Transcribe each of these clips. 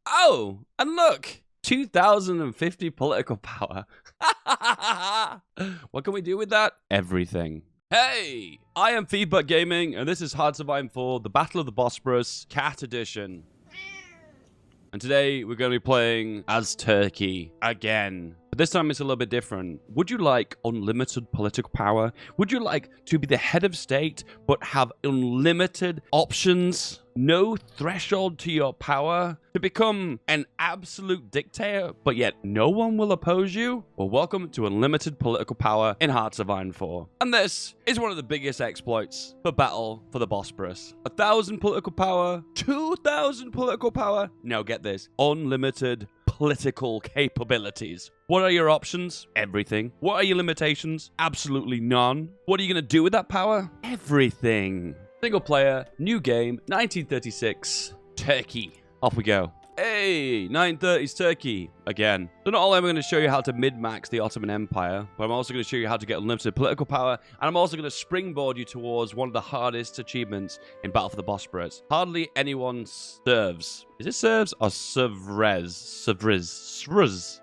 Oh, and look, 2050 political power. What can we do with that? Everything. Hey, I am Feedbackgaming, and this is Hard to Survive 4, the Battle of the Bosporus, Cat Edition. And today, we're going to be playing as Turkey again. But this time, it's a little bit different. Would you like unlimited political power? Would you like to be the head of state, but have unlimited options? No threshold to your power? To become an absolute dictator, but yet no one will oppose you? Well, welcome to unlimited political power in Hearts of Iron 4. And this is one of the biggest exploits for Battle for the Bosporus. 1,000 political power, 2,000 political power. Now get this, unlimited political capabilities. What are your options? Everything. What are your limitations? Absolutely none. What are you going to do with that power? Everything. Single player, new game, 1936, Turkey. Off we go. Hey, 1930s Turkey again. So not only am I going to show you how to min-max the Ottoman Empire, but I'm also going to show you how to get unlimited political power, and I'm also going to springboard you towards one of the hardest achievements in Battle for the Bosporus. Hardly anyone serves. Is it serves or serves?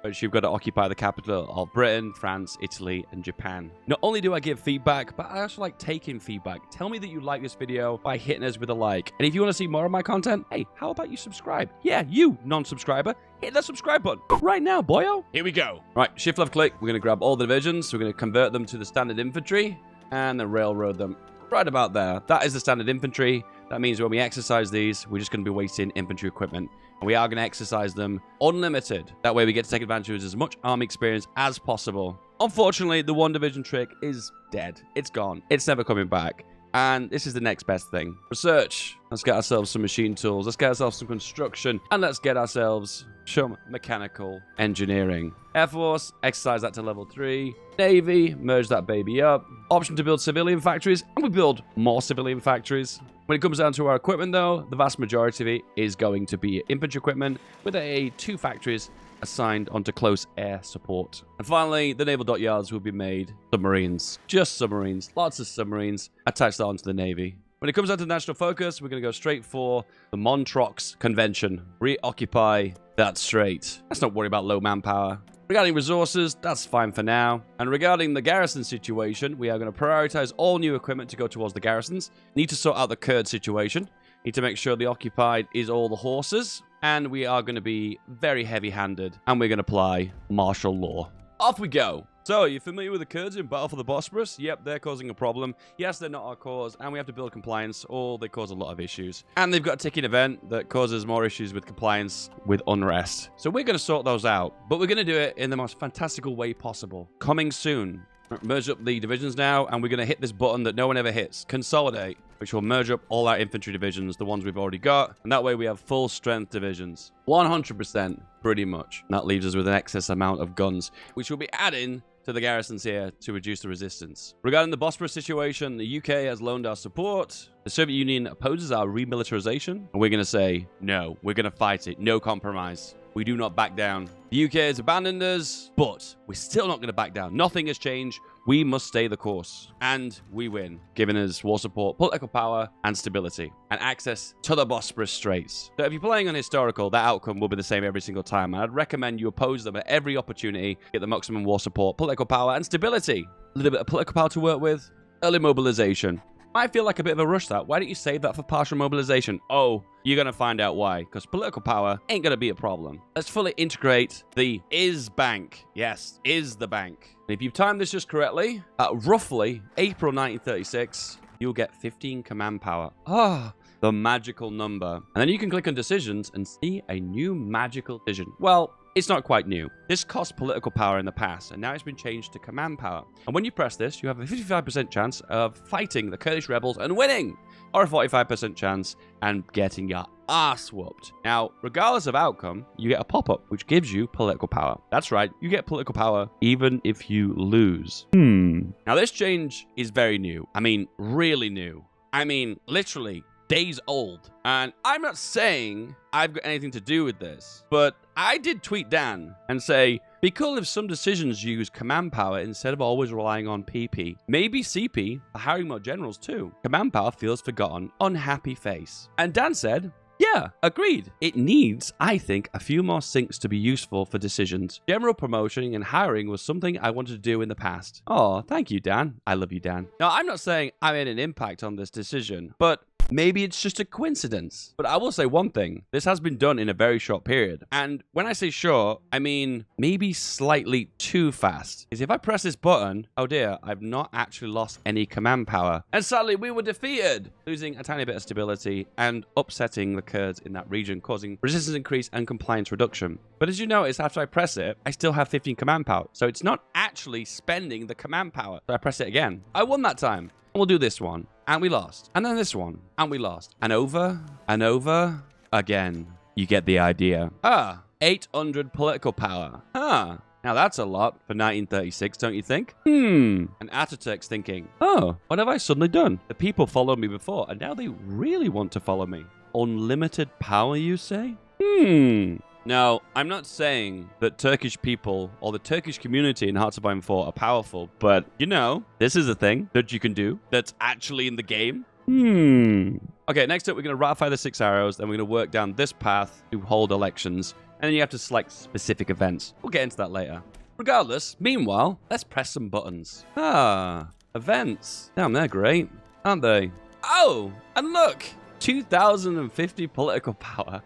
Which you've got to occupy the capital of Britain, France, Italy, and Japan. Not only do I give feedback, but I also like taking feedback. Tell me that you like this video by hitting us with a like. And if you want to see more of my content, hey, how about you subscribe? Yeah, you non-subscriber. Hit that subscribe button right now, boyo. Here we go. Right, shift left click. We're going to grab all the divisions. We're going to convert them to the standard infantry and then railroad them right about there. That is the standard infantry. That means when we exercise these, we're just going to be wasting infantry equipment. And we are going to exercise them unlimited. That way we get to take advantage of as much army experience as possible. Unfortunately, the one division trick is dead. It's gone. It's never coming back. And this is the next best thing. Research. Let's get ourselves some machine tools. Let's get ourselves some construction. And let's get ourselves some mechanical engineering. Air Force, exercise that to level 3. Navy, merge that baby up. Option to build civilian factories. And we build more civilian factories. When it comes down to our equipment, though, the vast majority of it is going to be infantry equipment with 2 factories assigned onto close air support. And finally, the naval dockyards will be made submarines. Just submarines. Lots of submarines. Attach that onto the Navy. When it comes down to national focus, we're going to go straight for the Montreux Convention. Reoccupy that strait. Let's not worry about low manpower. Regarding resources, that's fine for now. And regarding the garrison situation, we are going to prioritize all new equipment to go towards the garrisons. Need to sort out the Kurd situation. Need to make sure the occupied is all the horses. And we are going to be very heavy-handed. And we're going to apply martial law. Off we go. So, are you familiar with the Kurds in Battle for the Bosporus? Yep, they're causing a problem. Yes, they're not our cause, and we have to build compliance, or they cause a lot of issues. And they've got a ticking event that causes more issues with compliance with unrest. So we're going to sort those out, but we're going to do it in the most fantastical way possible. Coming soon. Merge up the divisions now, and we're going to hit this button that no one ever hits. Consolidate, which will merge up all our infantry divisions, the ones we've already got, and that way we have full strength divisions. 100%, pretty much. And that leaves us with an excess amount of guns, which we'll be adding to the garrisons here to reduce the resistance. Regarding the Bosporus situation, the UK has loaned our support. The Soviet Union opposes our remilitarization, and we're going to say, no, we're going to fight it. No compromise. We do not back down. The UK has abandoned us, but we're still not going to back down. Nothing has changed. We must stay the course. And we win, giving us war support, political power, and stability, and access to the Bosporus Straits. So if you're playing on historical, that outcome will be the same every single time. And I'd recommend you oppose them at every opportunity, get the maximum war support, political power, and stability. A little bit of political power to work with. Early mobilization. I feel like a bit of a rush that. Why don't you save that for partial mobilization? Oh, you're going to find out why. Because political power ain't going to be a problem. Let's fully integrate the is bank. Yes, is the bank. And if you've timed this just correctly, at roughly April 1936, you'll get 15 command power. Ah, the magical number. And then you can click on decisions and see a new magical decision. Well, it's not quite new. This cost political power in the past, and now it's been changed to command power. And when you press this, you have a 55% chance of fighting the Kurdish rebels and winning, or a 45% chance and getting your ass whooped. Now, regardless of outcome, you get a pop-up, which gives you political power. That's right, you get political power even if you lose. Now, this change is very new. I mean, really new. I mean, literally days old. And I'm not saying I've got anything to do with this, but I did tweet Dan and say, be cool if some decisions use command power instead of always relying on PP. Maybe CP are hiring more generals too. Command power feels forgotten. Unhappy face. And Dan said, Yeah, agreed. It needs, I think, a few more sinks to be useful for decisions. General promotion and hiring was something I wanted to do in the past. Oh, thank you, Dan. I love you, Dan. Now, I'm not saying I made an impact on this decision, but maybe it's just a coincidence. But I will say one thing. This has been done in a very short period. And when I say short, I mean maybe slightly too fast. Because if I press this button, oh dear, I've not actually lost any command power. And sadly, we were defeated, losing a tiny bit of stability and upsetting the Kurds in that region, causing resistance increase and compliance reduction. But as you notice, after I press it, I still have 15 command power. So it's not actually spending the command power. So I press it again. I won that time. We'll do this one. And we lost. And then this one. And we lost. And over. And over. Again. You get the idea. 800 political power. Now that's a lot for 1936, don't you think? And Ataturk's thinking, oh, what have I suddenly done? The people followed me before, and now they really want to follow me. Unlimited power, you say? Now, I'm not saying that Turkish people or the Turkish community in Hearts of Iron 4 are powerful, but, you know, this is a thing that you can do that's actually in the game. Okay, next up, we're going to ratify the 6 arrows, then we're going to work down this path to hold elections, and then you have to select specific events. We'll get into that later. Regardless, meanwhile, let's press some buttons. Events. Damn, they're great, aren't they? Oh, and look, 2,050 political power.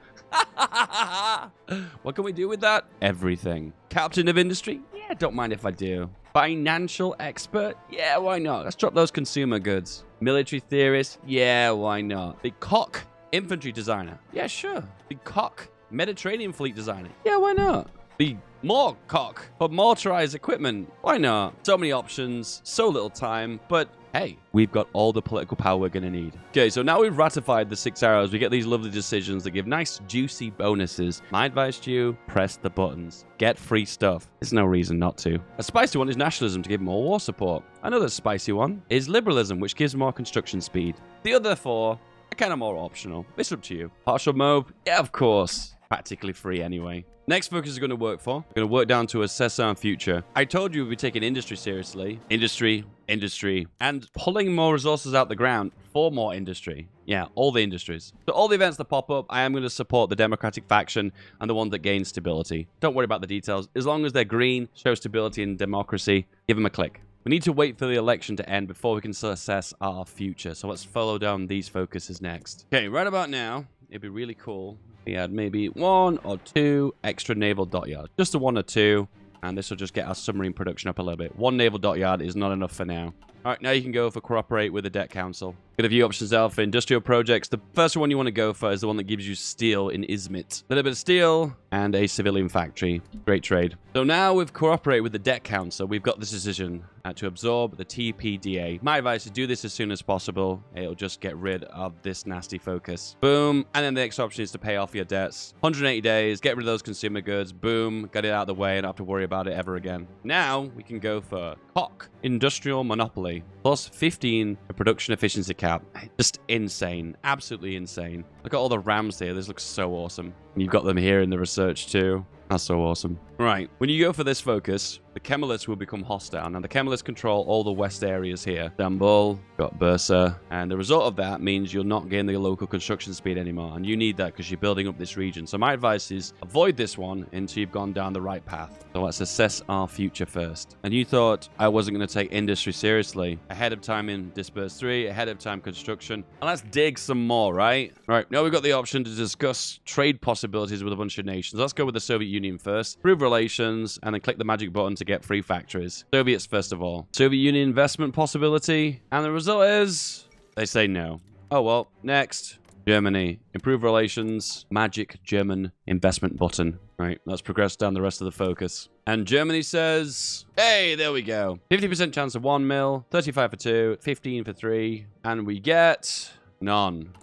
What can we do with that? Everything. Captain of industry? Yeah, don't mind if I do. Financial expert? Yeah, why not? Let's drop those consumer goods. Military theorist? Yeah, why not? Big cock. Infantry designer? Yeah, sure. Big cock. Mediterranean fleet designer? Yeah, why not? Be more cock for motorized equipment? Why not? So many options, so little time, but hey, we've got all the political power we're going to need. Okay, so now we've ratified the 6 arrows, we get these lovely decisions that give nice, juicy bonuses. My advice to you, press the buttons. Get free stuff. There's no reason not to. A spicy one is nationalism to give more war support. Another spicy one is liberalism, which gives more construction speed. The other 4 are kind of more optional. It's up to you. Partial mob? Yeah, of course. Practically free anyway. Next focus is going to work for. We're going to work down to assess our future. I told you we'd be taking industry seriously. Industry, and pulling more resources out the ground for more industry. Yeah, all the industries. So all the events that pop up, I am going to support the democratic faction and the ones that gain stability. Don't worry about the details. As long as they're green, show stability and democracy, give them a click. We need to wait for the election to end before we can assess our future. So let's follow down these focuses next. Okay, right about now, it'd be really cool. We had maybe 1 or 2 extra naval dockyards. Just a 1 or 2. And this will just get our submarine production up a little bit. 1 naval dockyard is not enough for now. All right, now you can go for cooperate with the debt council. Got a few options out for industrial projects. The first one you want to go for is the one that gives you steel in Izmit. A little bit of steel and a civilian factory. Great trade. So now we've cooperated with the debt council. We've got this decision to absorb the TPDA. My advice is do this as soon as possible. It'll just get rid of this nasty focus. Boom. And then the next option is to pay off your debts. 180 days. Get rid of those consumer goods. Boom. Get it out of the way and not have to worry about it ever again. Now we can go for COC, Industrial Monopoly. Plus 15 for production efficiency cap. Just insane. Absolutely insane. Look at all the rams here. This looks so awesome. You've got them here in the research too. That's so awesome. Right. When you go for this focus, the Kemalists will become hostile. Now, the Kemalists control all the west areas here. Istanbul, got Bursa. And the result of that means you'll not gain the local construction speed anymore. And you need that because you're building up this region. So my advice is avoid this one until you've gone down the right path. So let's assess our future first. And you thought I wasn't going to take industry seriously. Ahead of time in Disperse 3, ahead of time construction. And let's dig some more, right? Right. Now we've got the option to discuss trade possibilities with a bunch of nations. Let's go with the Soviet Union first. Improve relations, and then click the magic button to get free factories. Soviets first of all. Soviet Union investment possibility, and the result is they say no. Oh well. Next, Germany. Improve relations. Magic German investment button. Right, let's progress down the rest of the focus. And Germany says, hey, there we go. 50% chance of 1 mil, 35 for 2, 15 for 3, and we get none.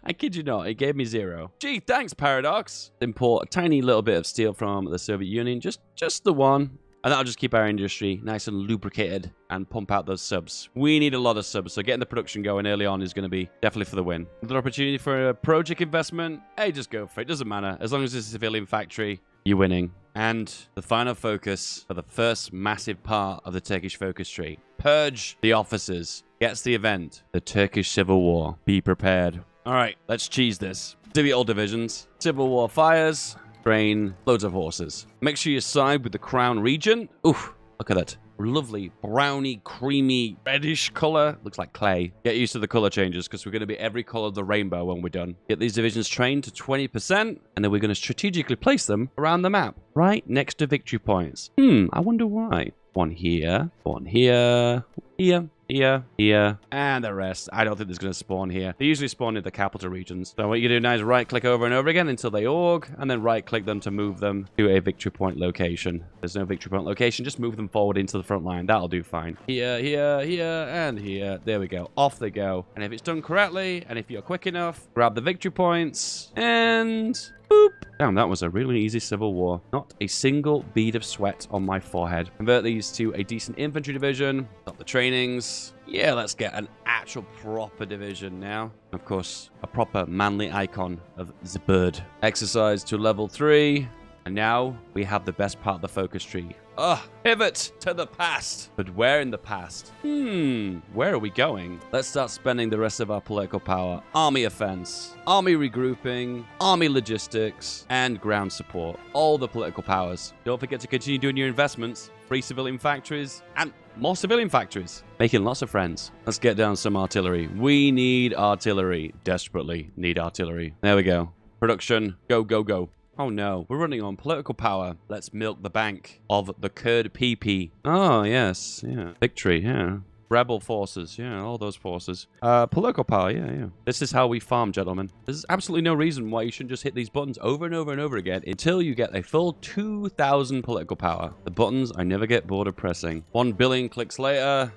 I kid you not, it gave me 0. Gee, thanks, Paradox. Import a tiny little bit of steel from the Soviet Union, just the 1. And that'll just keep our industry nice and lubricated and pump out those subs. We need a lot of subs, so getting the production going early on is going to be definitely for the win. Another opportunity for a project investment? Hey, just go for it. Doesn't matter. As long as it's a civilian factory, you're winning. And the final focus for the first massive part of the Turkish focus tree. Purge the officers. Gets the event. The Turkish Civil War. Be prepared. All right, let's cheese this. Divvy all divisions. Civil War fires. Train loads of horses. Make sure you side with the Crown region. Oof, look at that. Lovely browny, creamy, reddish color. Looks like clay. Get used to the color changes because we're going to be every color of the rainbow when we're done. Get these divisions trained to 20%, and then we're going to strategically place them around the map, right next to victory points. I wonder why. One here, here, and the rest. I don't think there's going to spawn here. They usually spawn in the capital regions. So what you do now is right-click over and over again until they org, and then right-click them to move them to a victory point location. There's no victory point location. Just move them forward into the front line. That'll do fine. Here, and here. There we go. Off they go. And if it's done correctly, and if you're quick enough, grab the victory points, and... boop. Damn, that was a really easy civil war. Not a single bead of sweat on my forehead. Convert these to a decent infantry division. Got the trainings. Yeah, let's get an actual proper division now. Of course, a proper manly icon of the bird. Exercise to level 3. And now we have the best part of the focus tree. Pivot to the past. But where in the past? Where are we going? Let's start spending the rest of our political power. Army offense, army regrouping, army logistics, and ground support. All the political powers. Don't forget to continue doing your investments. Free civilian factories and more civilian factories. Making lots of friends. Let's get down some artillery. We need artillery. Desperately need artillery. There we go. Production. Go, go, go. Oh no, we're running on political power. Let's milk the bank of the Kurd PP. Oh, yes, yeah. Victory, yeah. Rebel forces, yeah, all those forces. Political power, yeah. This is how we farm, gentlemen. There's absolutely no reason why you shouldn't just hit these buttons over and over and over again until you get a full 2,000 political power. The buttons I never get bored of pressing. 1 billion clicks later.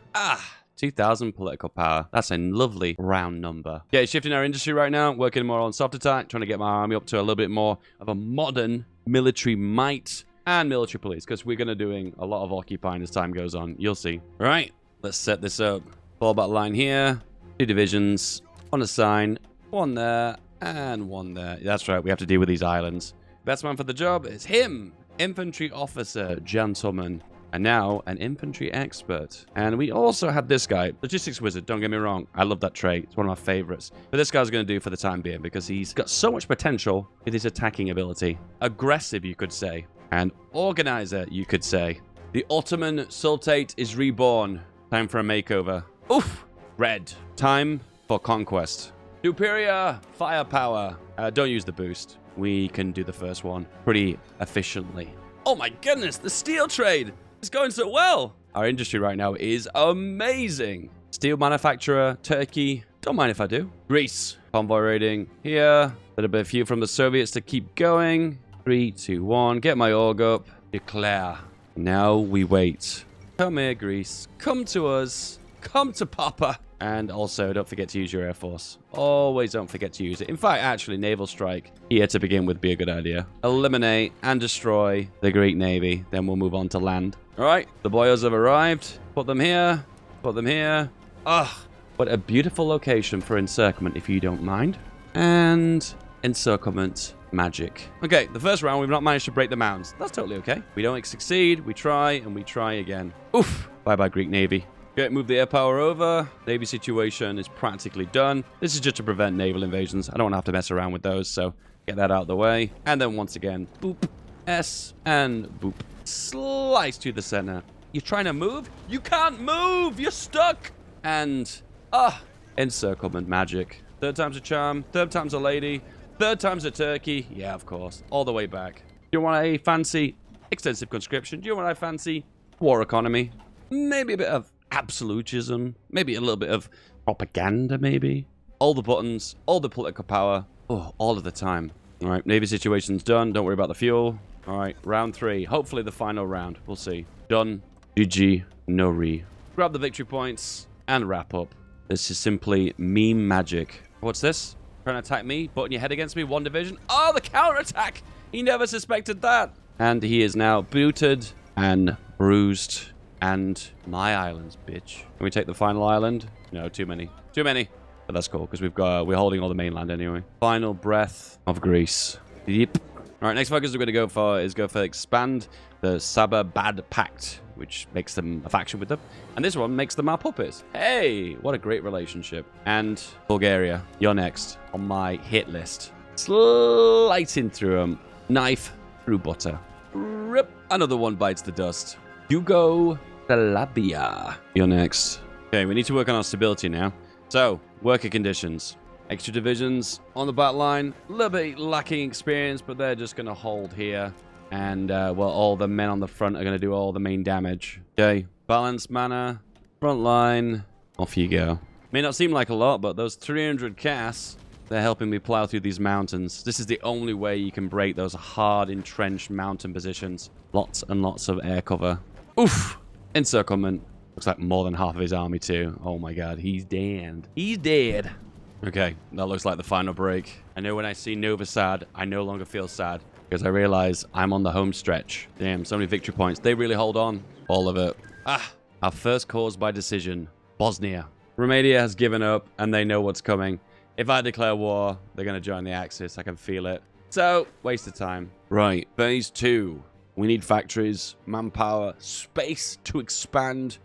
2,000 political power. That's a lovely round number. Yeah, shifting our industry right now. Working more on soft attack. Trying to get my army up to a little bit more of a modern military might and military police. Because we're going to doing a lot of occupying as time goes on. You'll see. All right. Let's set this up. Ball battle line here. 2 divisions. 1 assign. 1 there. And 1 there. That's right. We have to deal with these islands. Best man for the job is him. Infantry officer. Gentleman. And now, an infantry expert. And we also had this guy, logistics wizard, don't get me wrong. I love that trait. It's one of my favorites. But this guy's going to do for the time being because he's got so much potential with his attacking ability. Aggressive, you could say. And organizer, you could say. The Ottoman Sultanate is reborn. Time for a makeover. Oof! Red. Time for conquest. Superior firepower. Don't use the boost. We can do the first one pretty efficiently. Oh my goodness, the steel trade! It's going so well. Our industry right now is amazing. Steel manufacturer, Turkey. Don't mind if I do. Greece. Convoy raiding here. A little bit of fuel from the Soviets to keep going. 3, 2, 1. Get my org up. Declare. Now we wait. Come here, Greece. Come to us. Come to Papa. And also, don't forget to use your Air Force. Always don't forget to use it. In fact, actually, naval strike here to begin with be a good idea. Eliminate and destroy the Greek Navy. Then we'll move on to land. All right, the boyos have arrived. Put them here. Put them here. What a beautiful location for encirclement, if you don't mind. And encirclement magic. Okay, the first round, we've not managed to break the mounds. That's totally okay. We don't succeed. We try, and we try again. Oof. Bye-bye, Greek Navy. Okay, move the air power over. Navy situation is practically done. This is just to prevent naval invasions. I don't want to have to mess around with those, so get that out of the way. And then once again, boop, S, and boop. Slice to the center. You're trying to move? You can't move! You're stuck! And, encirclement magic. 3rd time's a charm. 3rd time's a lady. 3rd time's a turkey. Yeah, of course. All the way back. Do you want a fancy extensive conscription? Do you want a fancy war economy? Maybe a bit of absolutism, maybe a little bit of propaganda, maybe. All the buttons, all the political power, all of the time. All right, Navy situation's done. Don't worry about the fuel. All right, round 3. Hopefully the final round. We'll see. Done. GG. No re. Grab the victory points and wrap up. This is simply meme magic. What's this? Trying to attack me? Butting your head against me? 1 division? Oh, the counterattack! He never suspected that. And he is now booted and bruised. And my islands, bitch. Can we take the final island? No, too many. Too many. But that's cool, because we're holding all the mainland anyway. Final breath of Greece. Yep. All right, next focus we're going to go for is expand the Sabah Bad Pact. which makes them a faction with them. And this one makes them our puppets. Hey, what a great relationship. And Bulgaria, you're next on my hit list. Slicing through them. Knife through butter. Rip. Another one bites the dust. Yugoslavia, you're next. Okay, we need to work on our stability now. So, worker conditions. Extra divisions on the back line. A little bit lacking experience, but they're just going to hold here. And, well, all the men on the front are going to do all the main damage. Okay, balanced manner. Front line. Off you go. May not seem like a lot, but those 300 casts, they're helping me plow through these mountains. This is the only way you can break those hard, entrenched mountain positions. Lots and lots of air cover. Oof! Encirclement. Looks like more than half of his army, too. Oh, my God. He's dead. He's dead. Okay, that looks like the final break. I know when I see Novi sad, I no longer feel sad. Because I realize I'm on the home stretch. Damn, so many victory points. They really hold on. All of it. Ah! Our first cause by decision. Bosnia. Romania has given up, and they know what's coming. If I declare war, they're going to join the Axis. I can feel it. So, waste of time. Right, phase 2. We need factories, manpower, space to expand.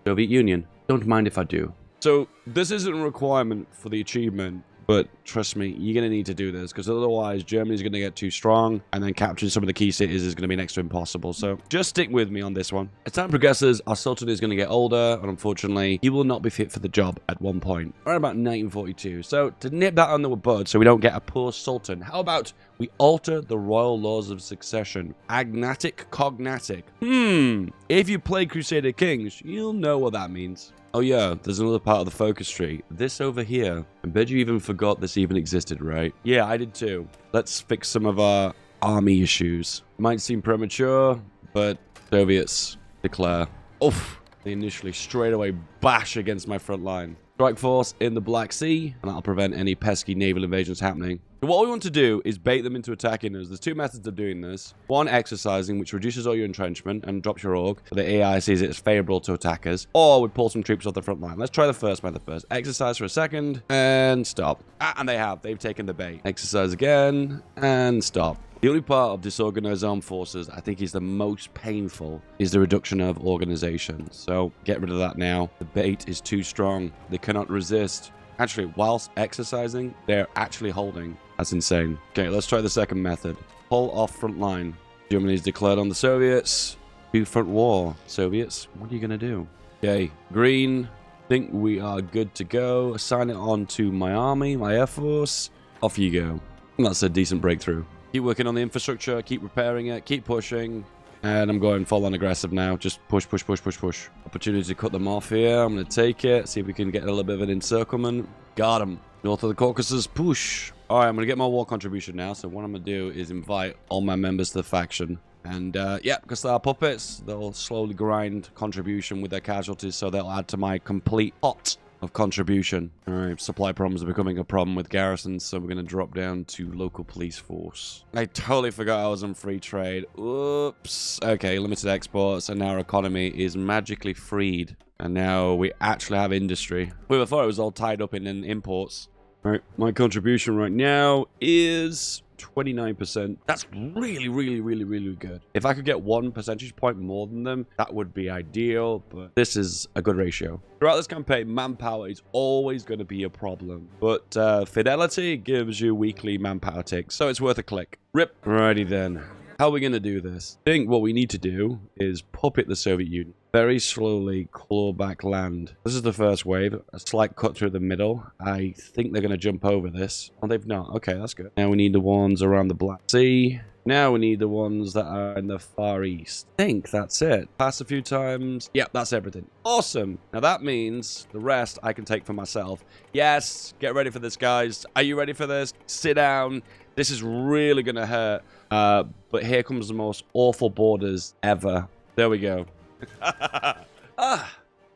Soviet Union. Don't mind if I do. So, this isn't a requirement for the achievement, but trust me, you're going to need to do this, because otherwise Germany's going to get too strong, and then capturing some of the key cities is going to be next to impossible. So, just stick with me on this one. As time progresses, our Sultan is going to get older, and unfortunately, he will not be fit for the job at one point. Around about 1942. So, to nip that under the bud so we don't get a poor Sultan, how about we alter the royal laws of succession? Agnatic cognatic. If you play Crusader Kings, you'll know what that means. Oh yeah, there's another part of the focus tree. This over here. I bet you even forgot this even existed, right? Yeah, I did too. Let's fix some of our army issues. Might seem premature, but Soviets declare. Oof. They initially straight away bash against my front line. Strike force in the Black Sea, and that'll prevent any pesky naval invasions happening. So what we want to do is bait them into attacking us. There's two methods of doing this. One, exercising, which reduces all your entrenchment and drops your org, so the AI sees it as favorable to attackers. Or we pull some troops off the front line. Let's try the first method first. Exercise for a second, and stop. And they have. They've taken the bait. Exercise again, and stop. The only part of disorganized armed forces I think is the most painful is the reduction of organization. So get rid of that now. The bait is too strong. They cannot resist. Actually, whilst exercising, they're actually holding. That's insane. Okay, let's try the second method. Pull off front line. Germany's declared on the Soviets. Do front war. Soviets, what are you going to do? Okay, green. Think we are good to go. Assign it on to my army, my air force. Off you go. And that's a decent breakthrough. Keep working on the infrastructure, keep repairing it, keep pushing. And I'm going full on aggressive now. Just push, push, push, push, push. Opportunity to cut them off here. I'm going to take it. See if we can get a little bit of an encirclement. Got him. North of the Caucasus, push. All right, I'm going to get my war contribution now. So what I'm going to do is invite all my members to the faction. And, yeah, because they are puppets, they'll slowly grind contribution with their casualties. So they'll add to my complete pot of contribution. All right, supply problems are becoming a problem with garrisons, so we're going to drop down to local police force. I totally forgot I was on free trade. Oops. Okay, limited exports, and now our economy is magically freed. And now we actually have industry. We thought it was all tied up in imports. All right, my contribution right now is 29%. That's really, really, really, really good. If I could get 1 percentage point more than them, that would be ideal, but this is a good ratio. Throughout this campaign, manpower is always going to be a problem, but fidelity gives you weekly manpower ticks, so it's worth a click. Rip. Alrighty then. How are we going to do this? I think what we need to do is puppet the Soviet Union. Very slowly claw back land. This is the first wave. A slight cut through the middle. I think they're going to jump over this. Oh, they've not. Okay, that's good. Now we need the ones around the Black Sea. Now we need the ones that are in the Far East. I think that's it. Pass a few times. Yep, that's everything. Awesome. Now that means the rest I can take for myself. Yes, get ready for this, guys. Are you ready for this? Sit down. This is really going to hurt. But here comes the most awful borders ever. There we go.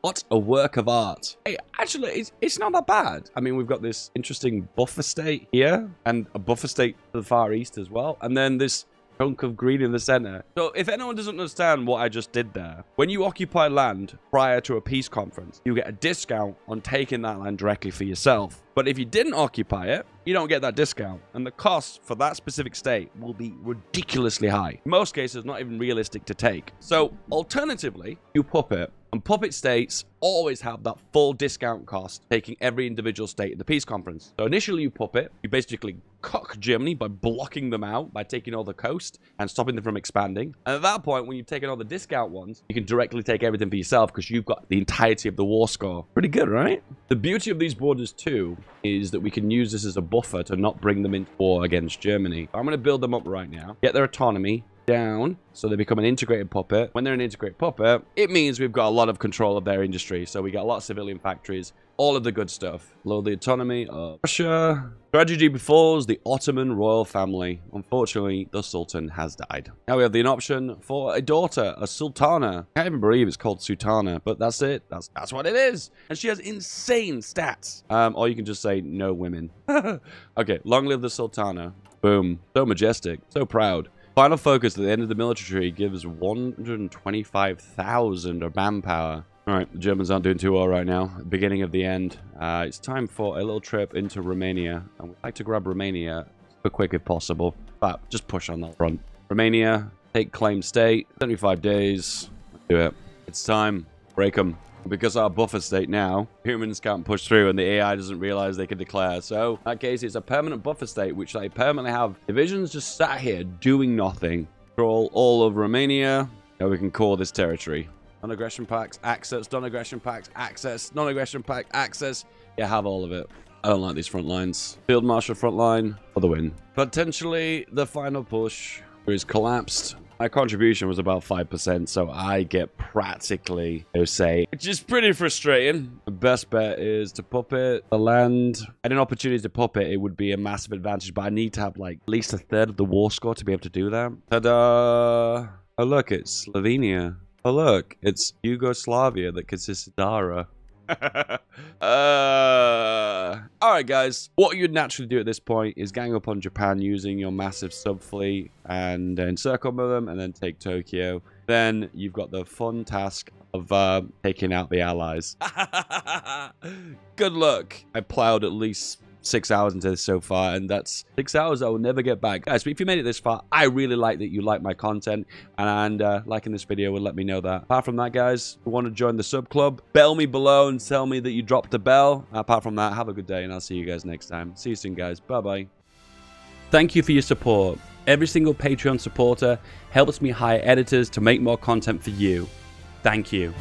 What a work of art. Hey, actually, it's not that bad. I mean, we've got this interesting buffer state here and a buffer state to the Far East as well. And then this chunk of green in the center. So if anyone doesn't understand what I just did there, when you occupy land prior to a peace conference, you get a discount on taking that land directly for yourself. But if you didn't occupy it, you don't get that discount. And the cost for that specific state will be ridiculously high. In most cases, not even realistic to take. So alternatively, you puppet. And puppet states always have that full discount cost, taking every individual state in the peace conference. So initially you puppet, you basically cock Germany by blocking them out, by taking all the coast and stopping them from expanding. And at that point, when you've taken all the discount ones, you can directly take everything for yourself because you've got the entirety of the war score. Pretty good, right? The beauty of these borders too is that we can use this as a buffer to not bring them into war against Germany. I'm going to build them up right now, get their autonomy down so they become an integrated puppet. When they're an integrated puppet, it means we've got a lot of control of their industry. So we got a lot of civilian factories, all of the good stuff. Lower the autonomy of Russia. Tragedy befalls the Ottoman royal family. Unfortunately, the Sultan has died. Now we have the option for a daughter, a Sultana. I can't even believe it's called Sultana, but that's it. That's what it is. And she has insane stats. Or you can just say no women. Okay, long live the Sultana. Boom. So majestic. So proud. Final focus at the end of the military tree gives 125,000 of manpower. All right, the Germans aren't doing too well right now. Beginning of the end. It's time for a little trip into Romania. And we'd like to grab Romania super quick if possible. But just push on that front. Romania, take claim state. 75 days. Let's do it. It's time. Break them. Because our buffer state now, humans can't push through and the AI doesn't realize they can declare. So in that case, it's a permanent buffer state, which they permanently have divisions just sat here doing nothing. Control all of Romania. Now we can call this territory. Non-aggression pacts, access, non-aggression pacts, access, non-aggression pact, access. Yeah, have all of it. I don't like these front lines. Field Marshal front line for the win. Potentially the final push is collapsed. My contribution was about 5%, so I get practically no say, which is pretty frustrating. The best bet is to puppet the land. Had an opportunity to puppet, it would be a massive advantage, but I need to have like at least a third of the war score to be able to do that. Ta-da! Oh look, it's Slovenia. Oh look, it's Yugoslavia that consists of Dara. Alright guys, what you'd naturally do at this point is gang up on Japan using your massive sub-fleet and encircle them and then take Tokyo. Then you've got the fun task of taking out the allies. Good luck. I plowed at least 6 hours into this so far, and that's 6 hours I will never get back. Guys, but if you made it this far, I really like that you like my content, and liking this video will let me know that. Apart from that, guys, if you want to join the sub club, bell me below and tell me that you dropped the bell. Apart from that, have a good day, and I'll see you guys next time. See you soon, guys. Bye-bye. Thank you for your support. Every single Patreon supporter helps me hire editors to make more content for you. Thank you.